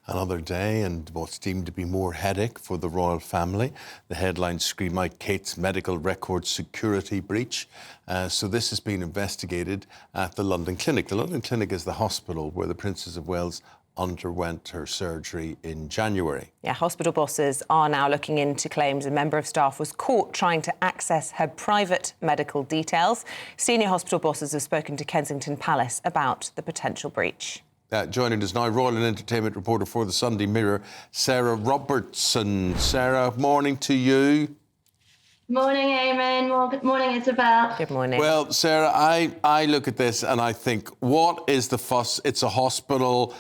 Another day and what's deemed to be more headache for the royal family. The headlines scream out Kate's medical record security breach. So this has been investigated at the London Clinic. The London Clinic is the hospital where the Princess of Wales underwent her surgery in January. Yeah, hospital bosses are now looking into claims a member of staff was caught trying to access her private medical details. Senior hospital bosses have spoken to Kensington Palace about the potential breach. Joining us now, Royal and Entertainment reporter for the Sunday Mirror, Sarah Robertson. Sarah, morning to you. Morning, Eamon. Good morning, Isabel. Good morning. Well, Sarah, I look at this and I think, what is the fuss? It's a hospital.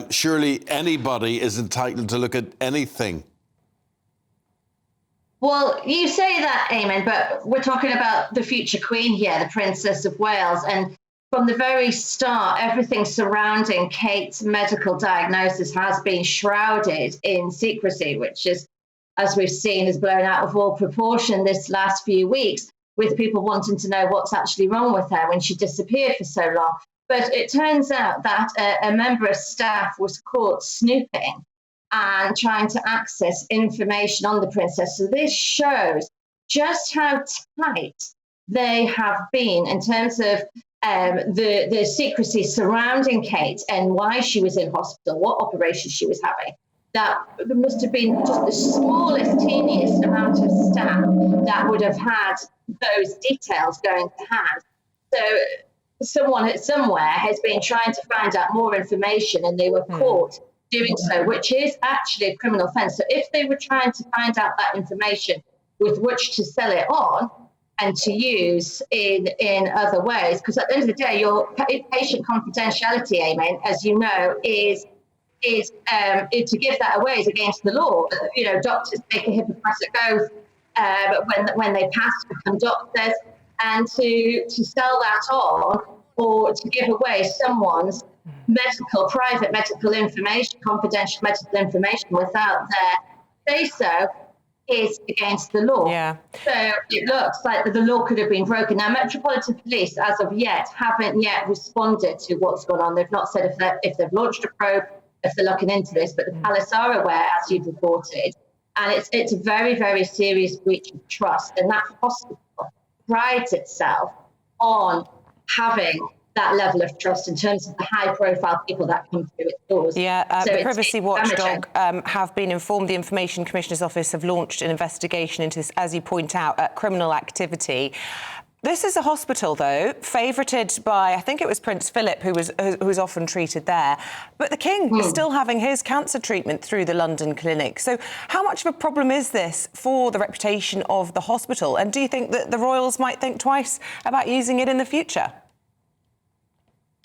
Surely anybody is entitled to look at anything. Well, you say that, Eamon, but we're talking about the future Queen here, the Princess of Wales. And from the very start, everything surrounding Kate's medical diagnosis has been shrouded in secrecy, which is, as we've seen, is blown out of all proportion this last few weeks, with people wanting to know what's actually wrong with her when she disappeared for so long. But it turns out that a member of staff was caught snooping and trying to access information on the princess. So this shows just how tight they have been in terms of the secrecy surrounding Kate and why she was in hospital, what operation she was having. That there must have been just the smallest, teeniest amount of staff that would have had those details going to hand. So someone somewhere has been trying to find out more information and they were caught doing so, which is actually a criminal offence. So if they were trying to find out that information with which to sell it on and to use in other ways, because at the end of the day, your patient confidentiality, Eamon, as you know, is to give that away is against the law. You know, doctors take a Hippocratic oath when they pass to become doctors, and to sell that on or to give away someone's private medical information, confidential medical information without their say-so is against the law. Yeah. So it looks like the law could have been broken. Now, Metropolitan Police, as of yet, haven't yet responded to what's gone on. They've not said if they've launched a probe, if they're looking into this, but the palace are aware, as you've reported, and it's a very, very serious breach of trust. And that hospital prides itself on having that level of trust in terms of the high-profile people that come through its doors. Yeah, so the Privacy Watchdog have been informed. The Information Commissioner's Office have launched an investigation into this, as you point out, criminal activity. This is a hospital, though, favoured by, I think it was Prince Philip, who was often treated there. But the King is still having his cancer treatment through the London Clinic. So how much of a problem is this for the reputation of the hospital? And do you think that the royals might think twice about using it in the future?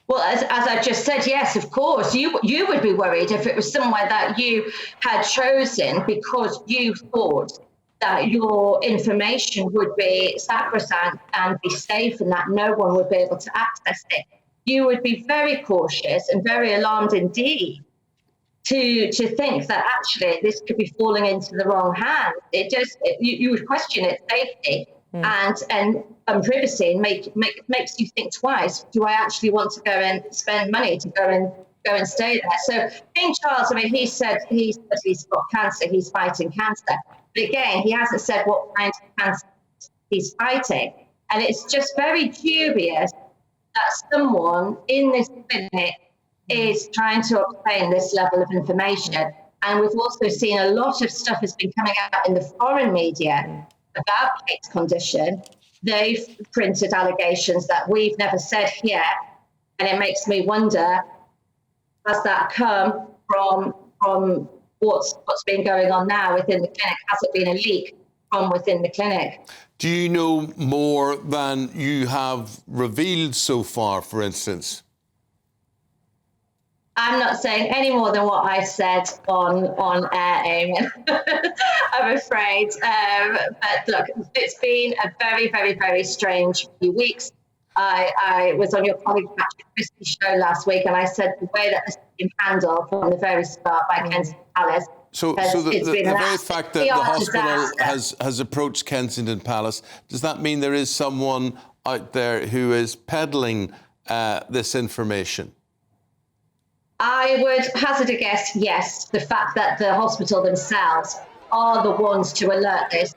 Well, as I just said, yes, of course. You would be worried if it was somewhere that you had chosen because you thought that your information would be sacrosanct and be safe and that no one would be able to access it. You would be very cautious and very alarmed indeed to think that actually this could be falling into the wrong hands. You would question its safety and privacy, and makes you think twice. Do I actually want to go and spend money to go and stay there? So King Charles, I mean, he said he's got cancer, he's fighting cancer. But again, he hasn't said what kind of cancer he's fighting. And it's just very dubious that someone in this clinic is trying to obtain this level of information. And we've also seen a lot of stuff has been coming out in the foreign media about Kate's condition. They've printed allegations that we've never said here. And it makes me wonder, has that come from what's been going on now within the clinic? Has it been a leak from within the clinic? Do you know more than you have revealed so far, for instance? I'm not saying any more than what I said on air, Eamon, I'm afraid. But look, it's been a very, very, very strange few weeks. I was on your colleague Patrick Christie's show last week, and I said the way that this has been handled from the very start by Kensington Palace. So the very fact that the hospital has approached Kensington Palace, does that mean there is someone out there who is peddling this information? I would hazard a guess, yes. The fact that the hospital themselves are the ones to alert this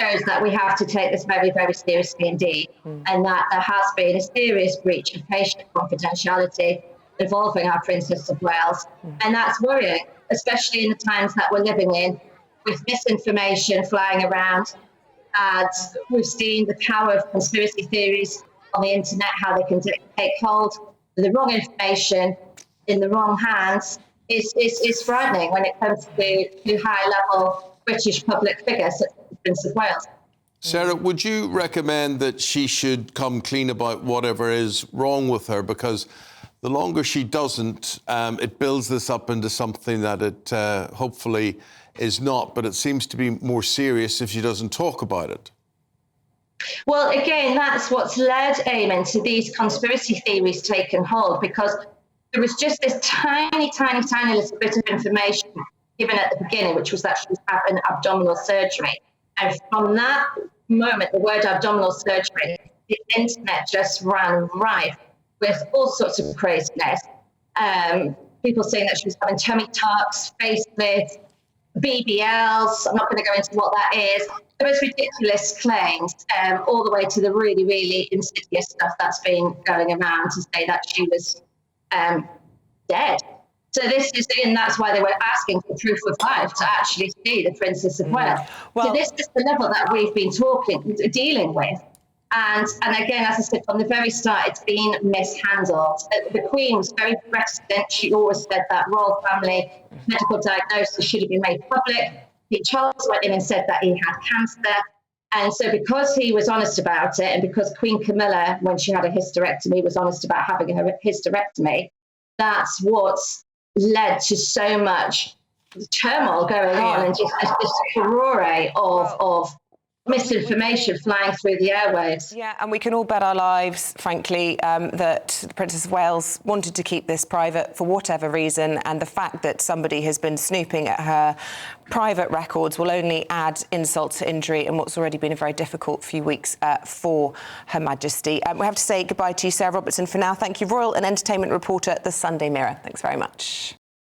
shows that we have to take this very, very seriously indeed, and that there has been a serious breach of patient confidentiality involving our Princess of Wales. And that's worrying, especially in the times that we're living in, with misinformation flying around. And we've seen the power of conspiracy theories on the internet, how they can take hold of the wrong information in the wrong hands. Is frightening when it comes to high-level British public figures such as the Prince of Wales. Sarah, would you recommend that she should come clean about whatever is wrong with her? Because the longer she doesn't, it builds this up into something that it hopefully is not, but it seems to be more serious if she doesn't talk about it. Well, again, that's what's led, Eamon, to these conspiracy theories taking hold, because there was just this tiny, tiny, tiny little bit of information given at the beginning, which was that she was having abdominal surgery. And from that moment, the word abdominal surgery, the internet just ran rife with all sorts of craziness. People saying that she was having tummy tucks, facelifts, BBLs. I'm not going to go into what that is. The most ridiculous claims, all the way to the really, really insidious stuff that's been going around to say that she was dead. So this is, and that's why they were asking for proof of life to actually see the Princess of Wales. So this is the level that we've been dealing with. And again, as I said, from the very start, it's been mishandled. The Queen was very reticent. She always said that royal family medical diagnosis should have been made public. Charles went in and said that he had cancer. And so because he was honest about it, and because Queen Camilla, when she had a hysterectomy, was honest about having a hysterectomy, that's what's led to so much turmoil going on and just this furore of misinformation flying through the airwaves. Yeah, and we can all bet our lives, frankly, that the Princess of Wales wanted to keep this private for whatever reason, and the fact that somebody has been snooping at her private records will only add insult to injury in what's already been a very difficult few weeks for Her Majesty. We have to say goodbye to you, Sarah Robertson, for now. Thank you, Royal and Entertainment reporter at the Sunday Mirror. Thanks very much.